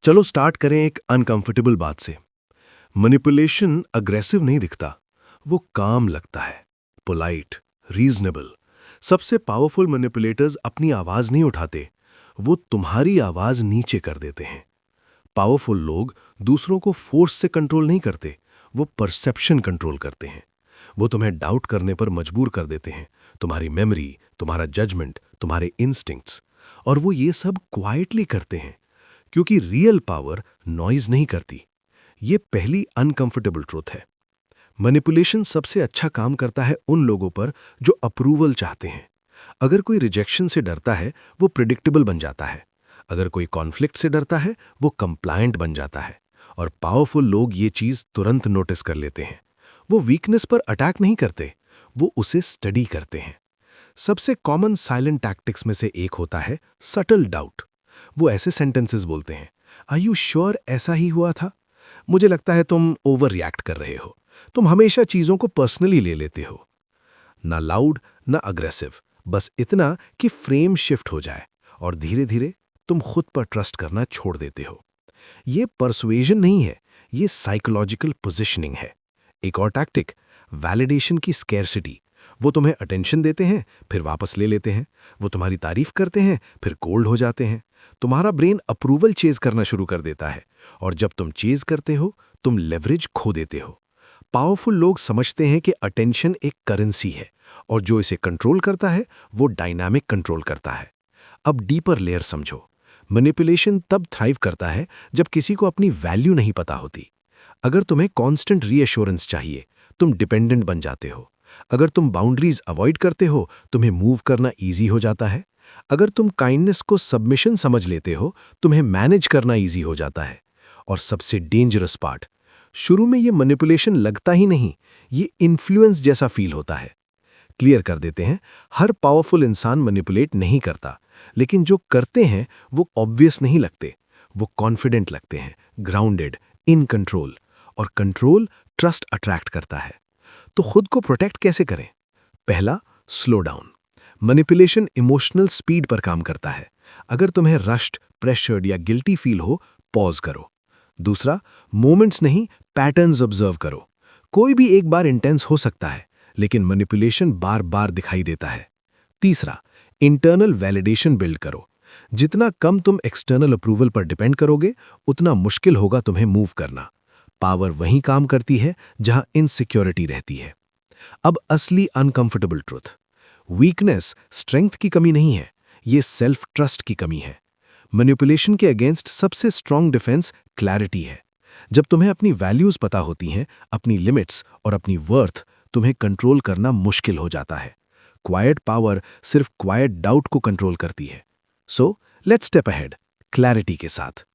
चलो स्टार्ट करें एक अनकंफर्टेबल बात से। मैनिपुलेशन अग्रेसिव नहीं दिखता, वो काम लगता है, पोलाइट, रीजनेबल। सबसे पावरफुल मैनिपुलेटर्स अपनी आवाज नहीं उठाते, वो तुम्हारी आवाज नीचे कर देते हैं। पावरफुल लोग दूसरों को फोर्स से कंट्रोल नहीं करते, वो परसेप्शन कंट्रोल करते हैं। वो तुम्हें डाउट करने पर मजबूर कर देते हैं, तुम्हारी मेमोरी, तुम्हारा जजमेंट, तुम्हारे इंस्टिंक्ट्स। और वो ये सब क्वाइटली करते हैं, क्योंकि रियल पावर नॉइज नहीं करती। ये पहली अनकंफर्टेबल ट्रूथ है। मैनिपुलेशन सबसे अच्छा काम करता है उन लोगों पर जो अप्रूवल चाहते हैं। अगर कोई रिजेक्शन से डरता है, वो प्रिडिक्टेबल बन जाता है। अगर कोई कॉन्फ्लिक्ट से डरता है, वो कंप्लायंट बन जाता है। और पावरफुल लोग ये चीज तुरंत नोटिस कर लेते हैं। वो वीकनेस पर अटैक नहीं करते, वो उसे स्टडी करते हैं। सबसे कॉमन साइलेंट टैक्टिक्स में से एक होता है सटल डाउट। वो ऐसे सेंटेंसेस बोलते हैं, आर यू श्योर ऐसा ही हुआ था? मुझे लगता है तुम ओवर रिएक्ट कर रहे हो। तुम हमेशा चीजों को पर्सनली ले लेते हो। ना लाउड ना अग्रेसिव, बस इतना कि फ्रेम शिफ्ट हो जाए और धीरे धीरे तुम खुद पर ट्रस्ट करना छोड़ देते हो। ये परसुएजन नहीं है, ये साइकोलॉजिकल पोजिशनिंग है। एक और टैक्टिक, वैलिडेशन की स्कैर्सिटी। वो तुम्हें अटेंशन देते हैं, फिर वापस ले लेते हैं। वो तुम्हारी तारीफ करते हैं, फिर कोल्ड हो जाते हैं। तुम्हारा ब्रेन अप्रूवल चेज करना शुरू कर देता है, और जब तुम चेज करते हो, तुम लेवरेज खो देते हो। पावरफुल लोग समझते हैं कि अटेंशन एक करेंसी है, और जो इसे कंट्रोल करता है, वो डायनामिक कंट्रोल करता है। अब डीपर लेयर समझो। मैनिपुलेशन तब थ्राइव करता है जब किसी को अपनी वैल्यू नहीं पता होती। अगर तुम्हें कांस्टेंट रीअश्योरेंस चाहिए, तुम डिपेंडेंट बन जाते हो। अगर तुम बाउंड्रीज अवॉइड करते हो, तुम्हें मूव करना ईजी हो जाता है। अगर तुम काइंडनेस को सबमिशन समझ लेते हो, तुम्हें मैनेज करना ईजी हो जाता है। और सबसे डेंजरस पार्ट, शुरू में ये मैनिपुलेशन लगता ही नहीं, ये इन्फ्लुएंस जैसा फील होता है। क्लियर कर देते हैं, हर पावरफुल इंसान मैनिपुलेट नहीं करता, लेकिन जो करते हैं वो ऑब्वियस नहीं लगते। वो कॉन्फिडेंट लगते हैं, ग्राउंडेड, इन कंट्रोल। और कंट्रोल ट्रस्ट अट्रैक्ट करता है। तो खुद को प्रोटेक्ट कैसे करें? पहला, slow down. Manipulation emotional speed पर काम करता है। अगर तुम्हें रश्ड, प्रेशर्ड या गिल्टी फील हो, पॉज करो। दूसरा, मोमेंट्स नहीं, पैटर्न्स ऑब्जर्व करो। कोई भी एक बार इंटेंस हो सकता है, लेकिन मैनिपुलेशन बार बार दिखाई देता है। तीसरा, इंटरनल वैलिडेशन बिल्ड करो। जितना कम तुम एक्सटर्नल अप्रूवल पर डिपेंड करोगे, उतना मुश्किल होगा तुम्हें मूव करना। पावर वहीं काम करती है जहां इनसिक्योरिटी रहती है। अब असली अनकंफर्टेबल ट्रुथ, वीकनेस स्ट्रेंथ की कमी नहीं है, ये सेल्फ ट्रस्ट की कमी है। मैनिपुलेशन के अगेंस्ट सबसे स्ट्रांग डिफेंस क्लैरिटी है। जब तुम्हें अपनी वैल्यूज पता होती हैं, अपनी लिमिट्स और अपनी वर्थ, तुम्हें कंट्रोल करना मुश्किल हो जाता है। क्वाइट पावर सिर्फ क्वाइट डाउट को कंट्रोल करती है। So let's step ahead clarity के साथ।